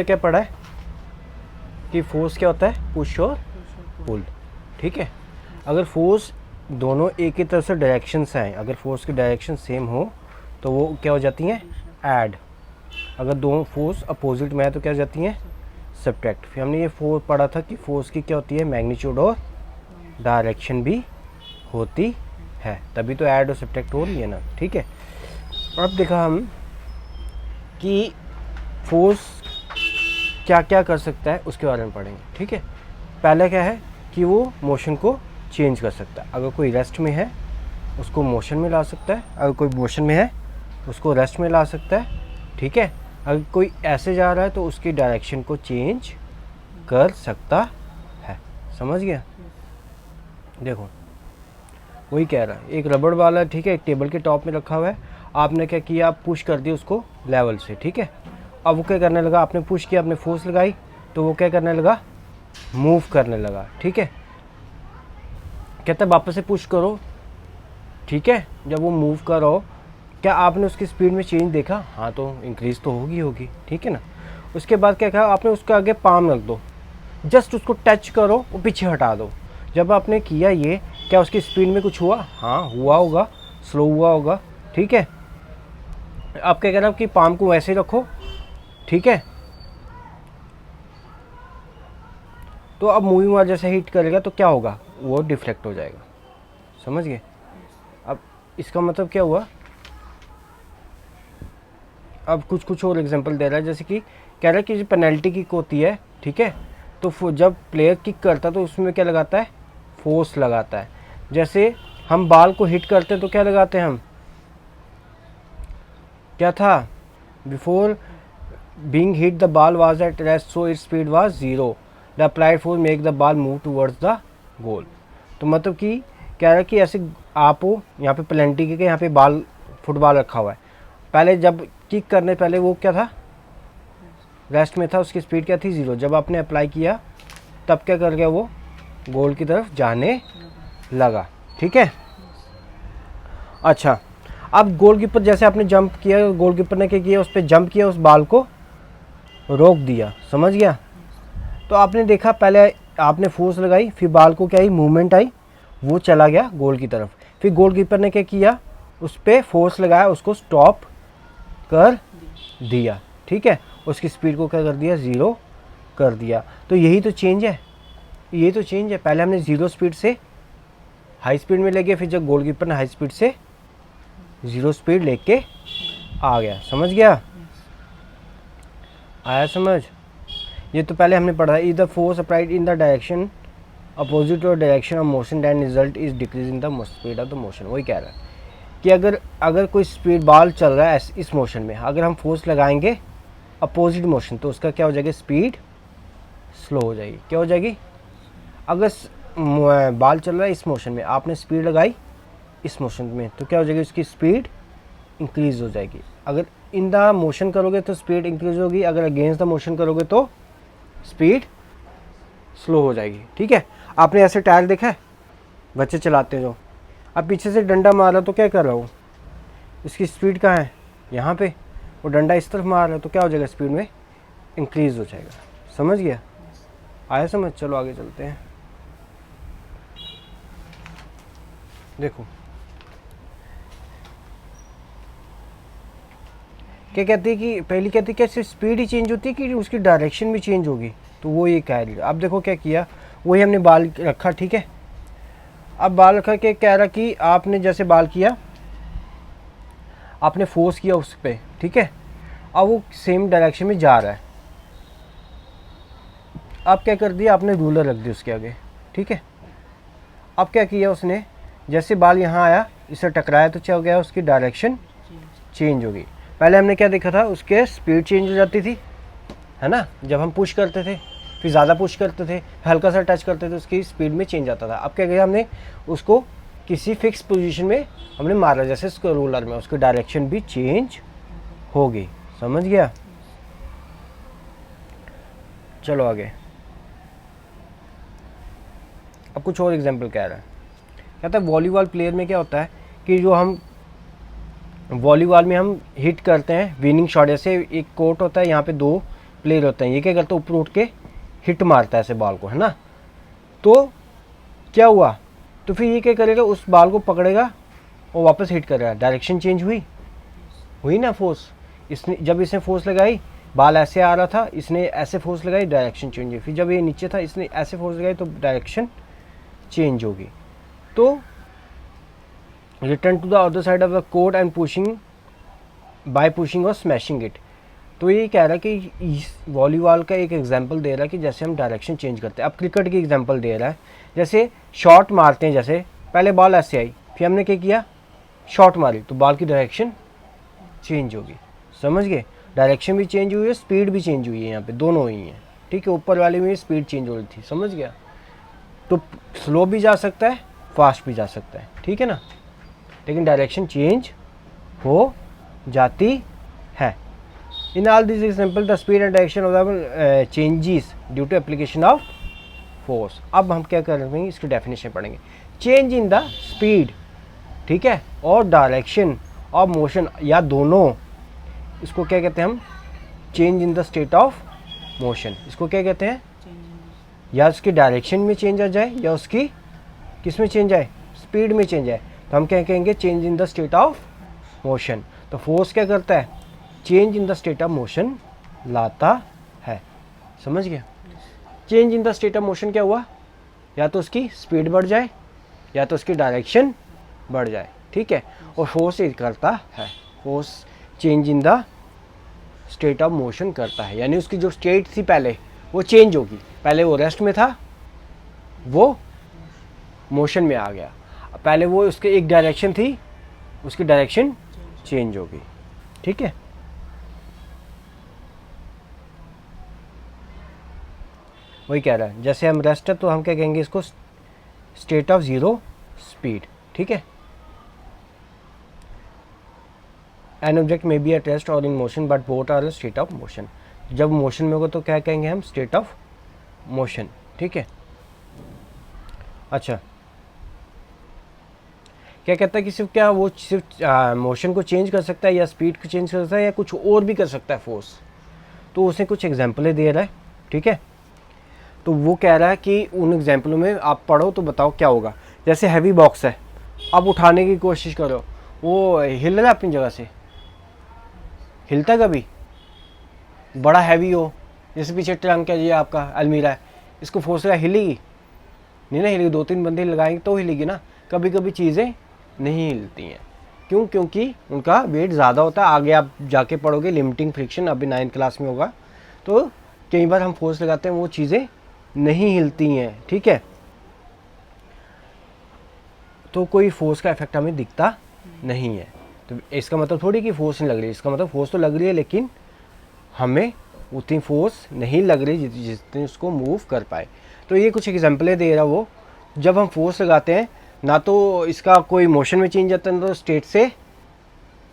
क्या पढ़ा है कि फोर्स क्या होता है, पुश और पुल। ठीक है, अगर फोर्स दोनों एक ही तरफ से डायरेक्शन से आए, अगर फोर्स की डायरेक्शन सेम हो तो वो क्या हो जाती हैं, ऐड। अगर दोनों फोर्स अपोजिट में है तो क्या हो जाती हैं, सब्ट्रैक्ट। फिर हमने ये फोर्स पढ़ा था कि फोर्स की क्या होती है, मैग्नीट्यूड और डायरेक्शन भी होती है, तभी तो ऐड और सब्ट्रैक्ट हो रही है ना। ठीक है, अब देखा हम कि फोर्स क्या क्या कर सकता है उसके बारे में पढ़ेंगे। ठीक है, पहले क्या है कि वो मोशन को चेंज कर सकता है। अगर कोई रेस्ट में है उसको मोशन में ला सकता है, अगर कोई मोशन में है उसको रेस्ट में ला सकता है। ठीक है, अगर कोई ऐसे जा रहा है तो उसकी डायरेक्शन को चेंज कर सकता है। समझ गया? देखो वही कह रहा है, एक रबड़ वाला, ठीक है, एक टेबल के टॉप में रखा हुआ है। आपने क्या किया, आप पुश कर दिया उसको लेवल से। ठीक है, अब वो क्या करने लगा, आपने पुश किया, आपने फोर्स लगाई तो वो क्या करने लगा, मूव करने लगा। ठीक है, कहता है वापस से पुश करो। ठीक है, जब वो मूव कर रहा हो, क्या आपने उसकी स्पीड में चेंज देखा? हाँ, तो इंक्रीज तो होगी। ठीक है ना। उसके बाद क्या कहा आपने, उसके आगे पाम रख दो, जस्ट उसको टच करो, वो पीछे हटा दो। जब आपने किया ये, क्या उसकी स्पीड में कुछ हुआ? हाँ हुआ होगा, स्लो हुआ होगा। ठीक है, आप क्या कह रहे हो कि पाम को वैसे रखो। ठीक है, तो अब मूविंग वाला जैसे हिट करेगा तो क्या होगा, वो डिफ्लेक्ट हो जाएगा। समझ गए? अब इसका मतलब क्या हुआ, अब कुछ और एग्जांपल दे रहा है, जैसे कि कह रहा है कि जो पेनल्टी किक होती है, ठीक है, तो जब प्लेयर किक करता है तो उसमें क्या लगाता है, फोर्स लगाता है। जैसे हम बॉल को हिट करते हैं तो क्या लगाते हैं हम, क्या था, before being hit the ball was at rest so its speed was 0, the applied force make the ball move towards the goal. तो मतलब कि कह रहा है कि ऐसे आप हो, यहाँ पे पेनल्टी के यहाँ पे बॉल, फुटबॉल रखा हुआ है, पहले जब किक करने पहले वो क्या था, रेस्ट में था, उसकी स्पीड क्या थी, 0। जब आपने अप्लाई किया तब क्या कर गया, वो गोल की तरफ जाने लगा। ठीक है, अच्छा, अब गोलकीपर जैसे आपने जंप किया, गोलकीपर ने क्या किया, उस पर जंप किया, उस बॉल को रोक दिया। समझ गया? तो आपने देखा, पहले आपने फोर्स लगाई, फिर बॉल को क्या आई, मूवमेंट आई, वो चला गया गोल की तरफ। फिर गोलकीपर ने क्या किया, उस पर फोर्स लगाया, उसको स्टॉप कर दिया। ठीक है, उसकी स्पीड को क्या कर दिया, 0 कर दिया। तो यही तो चेंज है, यही तो चेंज है। पहले हमने 0 स्पीड से हाई स्पीड में ले गए, फिर जब गोलकीपर ने हाई स्पीड से 0 स्पीड लेके आ गया। समझ गया? आया समझ? ये तो पहले हमने पढ़ा, is the force applied in the direction opposite और direction of motion then result is decrease in the speed of the motion. वही कह रहा है कि अगर कोई स्पीड बॉल चल रहा है इस मोशन में, अगर हम फोर्स लगाएंगे अपोजिट मोशन तो उसका क्या हो जाएगा, स्पीड स्लो हो जाएगी। क्या हो जाएगी? अगर बॉल चल रहा है इस मोशन में, आपने स्पीड लगाई इस मोशन में, तो क्या हो जाएगी, उसकी स्पीड इंक्रीज हो जाएगी। अगर इन द मोशन करोगे तो स्पीड इंक्रीज होगी, अगर अगेंस्ट द मोशन करोगे तो स्पीड स्लो हो जाएगी। ठीक है, आपने ऐसे टायर देखा है, बच्चे चलाते हैं जो, अब पीछे से डंडा मारा तो क्या कर रहा हूँ, इसकी स्पीड कहाँ है, यहाँ पे, वो डंडा इस तरफ मार रहा है तो क्या हो जाएगा, स्पीड में इंक्रीज हो जाएगा। समझ गया? आया समझ? चलो आगे चलते हैं। देखो क्या कहती है कि पहली कहती है कि सिर्फ स्पीड ही चेंज होती है कि उसकी डायरेक्शन भी चेंज होगी, तो वो ये कह रही है। अब देखो क्या किया, वही हमने बाल रखा। ठीक है, अब बाल रखा के कह रहा कि आपने जैसे बाल किया, आपने फोर्स किया उस पर। ठीक है, अब वो सेम डायरेक्शन में जा रहा है, अब क्या कर दिया, आपने रूलर रख दिया उसके आगे। ठीक है, अब क्या किया उसने, जैसे बाल यहाँ आया, इससे टकराया तो क्या हो गया, उसकी डायरेक्शन चेंज हो गई। पहले हमने क्या देखा था, उसके स्पीड चेंज हो जाती थी, है ना, जब हम पुश करते थे, फिर ज़्यादा पुश करते थे, हल्का सा टच करते थे, उसकी स्पीड में चेंज आता था। अब क्या किया हमने, उसको किसी फिक्स पोजीशन में हमने मारा, जैसे इसको रूलर में, उसकी डायरेक्शन भी चेंज हो गई। समझ गया? चलो आगे। अब कुछ और एग्जांपल कह रहा है, कहता है वॉलीबॉल प्लेयर में क्या होता है कि जो हम वॉलीबॉल में हम हिट करते हैं विनिंग शॉट, जैसे एक कोर्ट होता है, यहाँ पे 2 प्लेयर होते हैं, ये क्या करता है ऊपर उठ के हिट मारता है ऐसे बॉल को, है ना। तो क्या हुआ, तो फिर ये क्या करेगा, उस बॉल को पकड़ेगा और वापस हिट करेगा, डायरेक्शन चेंज हुई ना फोर्स। इसने जब इसने फोर्स लगाई, बॉल ऐसे आ रहा था, इसने ऐसे फोर्स लगाई, डायरेक्शन चेंज हुई। फिर जब ये नीचे था, इसने ऐसे फोर्स लगाई तो डायरेक्शन चेंज होगी। तो return to the other side of the court and pushing by pushing और स्मैशिंग इट। तो ये कह रहा है कि इस वॉलीबॉल का एक एग्जांपल दे रहा है कि जैसे हम डायरेक्शन चेंज करते हैं। अब क्रिकेट की एग्जांपल दे रहा है, जैसे शॉट मारते हैं, जैसे पहले बॉल ऐसे आई, फिर हमने क्या किया, शॉट मारी, तो बॉल की डायरेक्शन चेंज होगी। समझ गए, डायरेक्शन भी चेंज हुई है, स्पीड भी चेंज हुई है, यहाँ पे दोनों हुई हैं, ठीक है। ऊपर वाले में स्पीड चेंज हो रही थी, समझ गया। तो स्लो भी जा सकता है, फास्ट भी जा सकता है, ठीक है ना, लेकिन डायरेक्शन चेंज हो जाती है। In all this example the speed and direction of the changes due to application of force. अब हम क्या करेंगे, इसकी डेफिनेशन पढ़ेंगे। चेंज इन द स्पीड, ठीक है, और डायरेक्शन ऑफ मोशन, या दोनों, इसको क्या कहते हैं हम, change in the state of motion. इसको क्या कहते हैं, या उसकी डायरेक्शन में चेंज आ जाए, या उसकी किस में चेंज आए, स्पीड में चेंज आए, तो हम क्या कहेंगे, change in the state of motion. तो फोर्स क्या करता है, change in the state of motion लाता है। समझ गया, change in the state of motion क्या हुआ, या तो उसकी स्पीड बढ़ जाए, या तो उसकी डायरेक्शन बढ़ जाए, ठीक है। और फोर्स ये करता है, force change in the state of motion करता है, यानी उसकी जो स्टेट थी पहले वो चेंज होगी। पहले वो रेस्ट में था, वो मोशन में आ गया। पहले वो उसके एक डायरेक्शन थी, उसकी डायरेक्शन चेंज होगी, ठीक है। वही कह रहा है, जैसे हम रेस्ट है तो हम क्या कहेंगे इसको, स्टेट ऑफ जीरो स्पीड, ठीक है। An object may be at rest or in motion but both are state of motion. जब मोशन में होगा तो क्या कहेंगे हम, स्टेट ऑफ मोशन, ठीक है। अच्छा, क्या कहता है कि सिर्फ क्या वो सिर्फ मोशन को चेंज कर सकता है, या स्पीड को चेंज कर सकता है, या कुछ और भी कर सकता है फोर्स। तो उसने कुछ एग्जाम्पलें दे रहा है, ठीक है। तो वो कह रहा है कि उन एग्जाम्पलों में आप पढ़ो तो बताओ क्या होगा। जैसे हैवी बॉक्स है, अब उठाने की कोशिश करो, वो हिल रहा है अपनी जगह से, हिलता कभी, बड़ा हैवी हो, जैसे पीछे ट्रंक है जी आपका, अलमीरा है, इसको फोर्स लगा, हिलेगी नहीं ना, हिलेगी, 2-3 बंदे लगाएंगे तो हिलेगी ना। कभी कभी चीज़ें नहीं हिलती हैं, क्यों, क्योंकि उनका वेट ज़्यादा होता है। आगे आप जाके पढ़ोगे लिमिटिंग फ्रिक्शन, अभी 9th क्लास में होगा, तो कई बार हम फोर्स लगाते हैं वो चीज़ें नहीं हिलती हैं, ठीक है। तो कोई फोर्स का इफेक्ट हमें दिखता नहीं है। तो इसका मतलब थोड़ी कि फोर्स नहीं लग रही, इसका मतलब फोर्स तो लग रही है, लेकिन हमें उतनी फोर्स नहीं लग रही जितनी उसको मूव कर पाए। तो ये कुछ एग्जाम्पलें दे रहा वो, जब हम फोर्स लगाते हैं ना तो इसका कोई मोशन में चेंज आता है, ना तो स्टेट से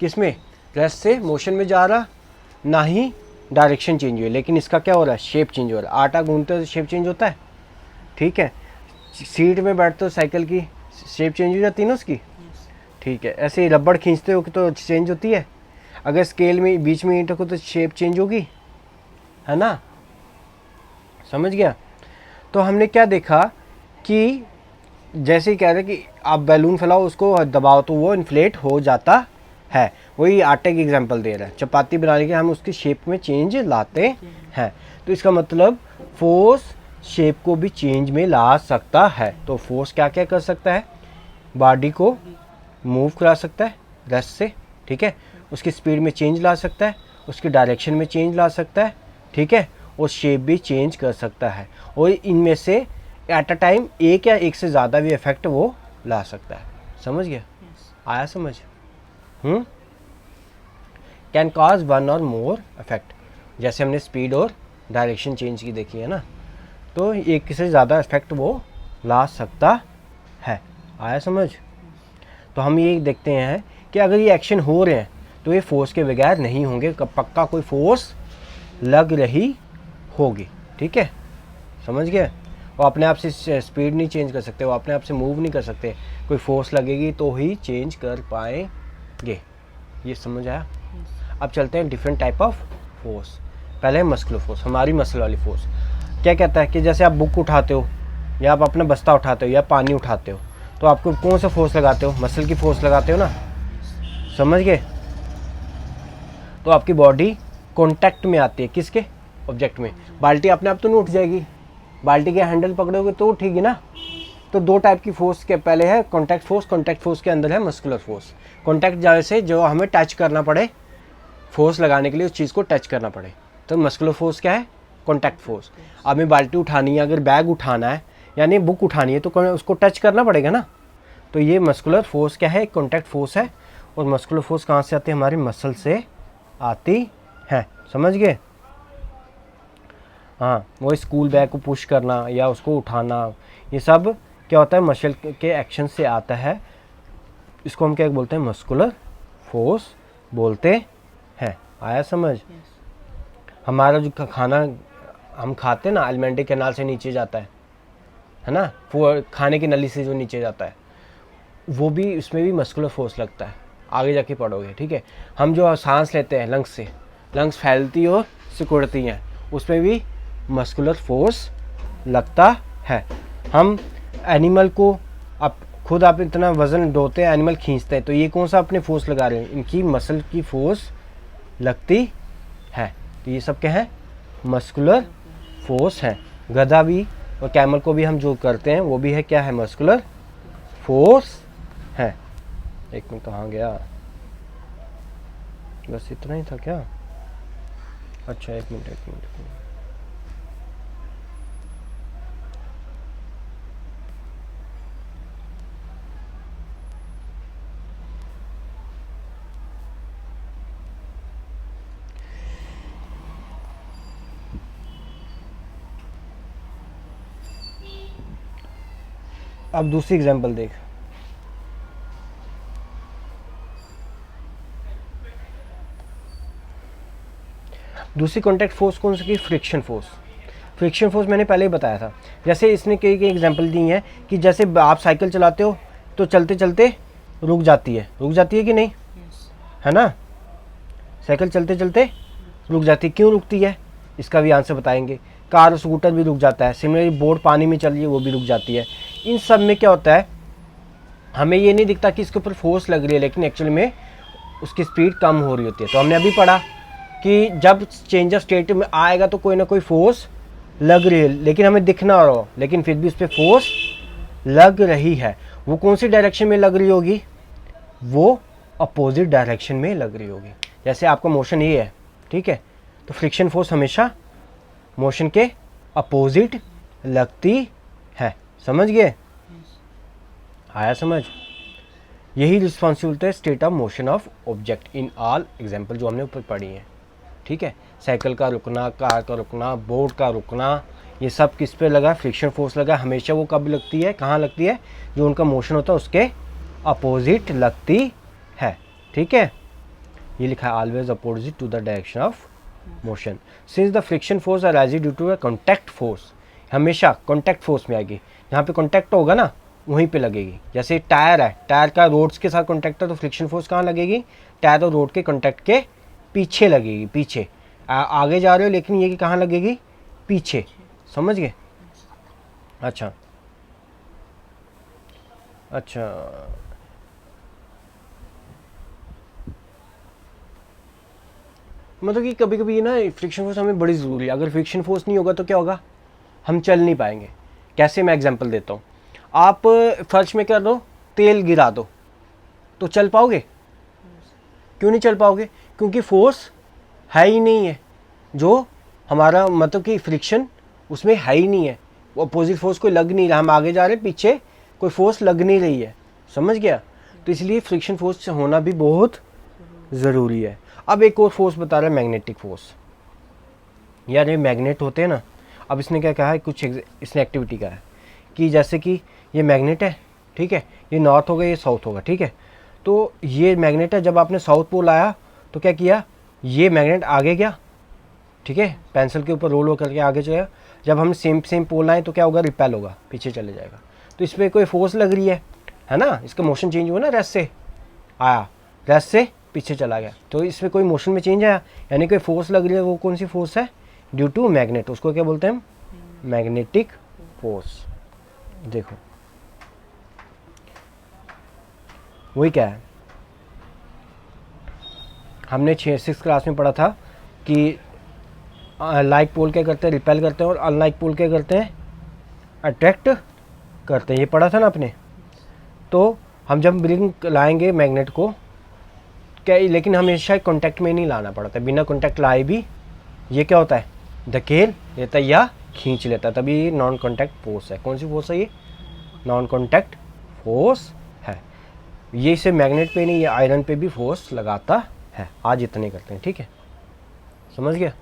किस में, रेस्ट से मोशन में जा रहा, ना ही डायरेक्शन चेंज हुई, लेकिन इसका क्या हो रहा है, शेप चेंज हो रहा है। आटा गूंथते हो तो शेप चेंज होता है, ठीक है। सीट में बैठते हो साइकिल की, शेप चेंज हो जाती है ना उसकी, ठीक है। ऐसे ही रबड़ खींचते हो तो चेंज होती है। अगर स्केल में बीच में ईंट रखो तो शेप चेंज होगी, है ना, समझ गया। तो हमने क्या देखा कि जैसे ही कह रहे कि आप बैलून फैलाओ, उसको दबाओ तो वो इन्फ्लेट हो जाता है। वही आटे की एग्जांपल दे रहा है, चपाती बनाने के हम उसकी शेप में चेंज लाते हैं। तो इसका मतलब फोर्स शेप को भी चेंज में ला सकता है। तो फोर्स क्या क्या कर सकता है, बॉडी को मूव करा सकता है रेस्ट से, ठीक है, उसकी स्पीड में चेंज ला सकता है, उसकी डायरेक्शन में चेंज ला सकता है, ठीक है, और शेप भी चेंज कर सकता है। और इनमें से एट अ टाइम एक या एक से ज़्यादा भी इफेक्ट वो ला सकता है। समझ गया, आया समझ। कैन कॉज वन और मोर इफेक्ट, जैसे हमने स्पीड और डायरेक्शन चेंज की देखी है ना, तो एक से ज़्यादा इफेक्ट वो ला सकता है। आया समझ। तो हम ये देखते हैं कि अगर ये एक्शन हो रहे हैं तो ये फोर्स के बगैर नहीं होंगे, पक्का कोई फोर्स लग रही होगी, ठीक है, समझ गए। वो अपने आप से स्पीड नहीं चेंज कर सकते, वो अपने आप से मूव नहीं कर सकते, कोई फोर्स लगेगी तो ही चेंज कर पाएंगे। ये समझ आया। अब चलते हैं डिफरेंट टाइप ऑफ फोर्स। पहले मस्कुलर फोर्स, हमारी मसल वाली फोर्स। क्या कहता है कि जैसे आप बुक उठाते हो या आप अपना बस्ता उठाते हो या पानी उठाते हो, तो आपको कौन सा फोर्स लगाते हो? मसल की फोर्स लगाते हो ना, समझ गए? तो आपकी बॉडी कांटेक्ट में आती है किसके? ऑब्जेक्ट में। बाल्टी अपने आप तो नहीं उठ जाएगी, बाल्टी के हैंडल पकड़ोगे तो उठेगी ना। तो दो टाइप की फोर्स के पहले है कॉन्टैक्ट फोर्स के अंदर है मस्कुलर फोर्स। कॉन्टैक्ट जैसे जो हमें टच करना पड़े, फोर्स लगाने के लिए उस चीज़ को टच करना पड़े, तो मस्कुलर फोर्स क्या है? Contact force. अब हमें बाल्टी उठानी है, अगर बैग उठाना है यानी बुक उठानी है, तो उसको टच करना पड़ेगा ना। तो ये मस्कुलर फोर्स क्या है? कॉन्टैक्ट फोर्स है। और मस्कुलर फोर्स कहाँ से आती है? हमारी मसल से आती है, समझ गए? हाँ, वो स्कूल बैग को पुश करना या उसको उठाना, ये सब क्या होता है? मसल के एक्शन से आता है। इसको हम क्या बोलते हैं? मस्कुलर फोर्स बोलते हैं। आया समझ? हमारा जो खाना हम खाते हैं ना, एलिमेंट्री कैनाल से नीचे जाता है ना, वो खाने की नली से जो नीचे जाता है, वो भी, उसमें भी मस्कुलर फोर्स लगता है। आगे जाके पढ़ोगे, ठीक है? हम जो सांस लेते हैं लंग्स से, लंग्स फैलती और सिकुड़ती हैं, उसमें भी मस्कुलर फोर्स लगता है। हम एनिमल को, आप इतना वज़न ढोते हैं, एनिमल खींचते हैं, तो ये कौन सा अपने फोर्स लगा रहे हैं? इनकी मसल की फोर्स लगती है। तो ये सब क्या है? मस्कुलर फोर्स है। गधा भी और कैमल को भी हम जो करते हैं वो भी है, क्या है? मस्कुलर फोर्स है। एक मिनट, कहाँ गया? बस इतना ही था क्या? अच्छा, एक मिनट। अब दूसरी एग्जांपल देख। दूसरी कॉन्टैक्ट फोर्स कौन सी की? Friction force. फ्रिक्शन फोर्स मैंने पहले ही बताया था। जैसे इसने कई एग्जांपल दी हैं कि जैसे आप साइकिल चलाते हो तो चलते चलते रुक जाती है कि नहीं? है ना? साइकिल चलते चलते रुक जाती है। क्यों रुकती है? इसका भी आंसर बताएंगे। कार और स्कूटर भी रुक जाता है। सिमिलरली बोट पानी में चल रही है, वो भी रुक जाती है। इन सब में क्या होता है? हमें ये नहीं दिखता कि इसके ऊपर फोर्स लग रही है, लेकिन एक्चुअली में उसकी स्पीड कम हो रही होती है। तो हमने अभी पढ़ा कि जब चेंज ऑफ स्टेट में आएगा तो कोई ना कोई फोर्स लग रही है, लेकिन हमें दिखना हो, लेकिन फिर भी उस पर फोर्स लग रही है। वो कौन सी डायरेक्शन में लग रही होगी? वो अपोजिट डायरेक्शन में लग रही होगी। जैसे आपका मोशन ये है, ठीक है, तो फ्रिक्शन फोर्स हमेशा मोशन के अपोजिट लगती है। समझ गए? आया समझ? यही रिस्पॉन्सिबिलिटी है state of motion of object in all example जो हमने ऊपर पढ़ी हैं, ठीक है? साइकिल का रुकना, कार का रुकना, बोट का रुकना, ये सब किस पे लगा? फ्रिक्शन फोर्स लगा। हमेशा वो कब लगती है? कहाँ लगती है? जो उनका मोशन होता है उसके अपोजिट लगती है, ठीक है? ये लिखा है always opposite to the direction of motion. Since the friction force arise due to a contact force, हमेशा कॉन्टैक्ट फोर्स में आएगी। जहाँ पे कॉन्टैक्ट होगा ना वहीं पे लगेगी। जैसे टायर है, टायर का रोड्स के साथ कॉन्टैक्ट है, तो फ्रिक्शन फोर्स कहाँ लगेगी? टायर और रोड के कॉन्टैक्ट के पीछे लगेगी। पीछे आगे जा रहे हो, लेकिन ये कहाँ लगेगी? पीछे। समझ गए? अच्छा, मतलब कि कभी कभी ना फ्रिक्शन फोर्स हमें बड़ी ज़रूरी है। अगर फ्रिक्शन फोर्स नहीं होगा तो क्या होगा? हम चल नहीं पाएंगे। कैसे? मैं एग्जांपल देता हूँ। आप फर्श में कर दो, तेल गिरा दो, तो चल पाओगे? क्यों नहीं चल पाओगे? क्योंकि फोर्स है ही नहीं है। जो हमारा मतलब कि फ्रिक्शन उसमें है ही नहीं है, वो अपोजिट फोर्स कोई लग नहीं रहा। हम आगे जा रहे हैं, पीछे कोई फोर्स लग नहीं रही है। समझ गया? तो इसलिए फ्रिक्शन फोर्स होना भी बहुत ज़रूरी है। अब एक और फोर्स बता रहा है, मैग्नेटिक फोर्स। यार ये मैग्नेट होते हैं ना, अब इसने क्या कहा है? कुछ इसने एक्टिविटी का है कि जैसे कि ये मैग्नेट है, ठीक है, ये नॉर्थ होगा, ये साउथ होगा, ठीक है। तो ये मैग्नेट है, जब आपने साउथ पोल आया तो क्या किया? ये मैग्नेट आगे गया, ठीक है, पेंसिल के ऊपर रोल करके आगे चलेगा। जब हम सेम पोल आए तो क्या होगा? रिपेल होगा, पीछे चले जाएगा। तो इस पर कोई फोर्स लग रही है ना? इसका मोशन चेंज हुआ ना, रेस्ट से आया, रेस्ट से पीछे चला गया, तो इसमें कोई मोशन में चेंज आया, यानी कोई फोर्स लग रही है। वो कौन सी फोर्स है? Due to magnet. उसको क्या बोलते हैं? Magnetic force. देखो वही क्या है, हमने 6th क्लास में पढ़ा था कि लाइक पोल क्या करते हैं? रिपेल करते हैं, और अनलाइक पोल क्या करते हैं? अट्रैक्ट करते हैं। ये पढ़ा था ना आपने। तो हम जब रिंग लाएंगे मैग्नेट को क्या, लेकिन हमेशा कॉन्टैक्ट में नहीं लाना पड़ता, बिना कॉन्टैक्ट लाए भी ये क्या होता है? धकेल लेता है या खींच लेता है, तभी नॉन कॉन्टैक्ट फोर्स है। कौन सी फोर्स है ये? नॉन कॉन्टैक्ट फोर्स है। ये इसे मैग्नेट पे नहीं, ये आयरन पे भी फोर्स लगाता है। आज इतने करते हैं, ठीक है, समझ गया।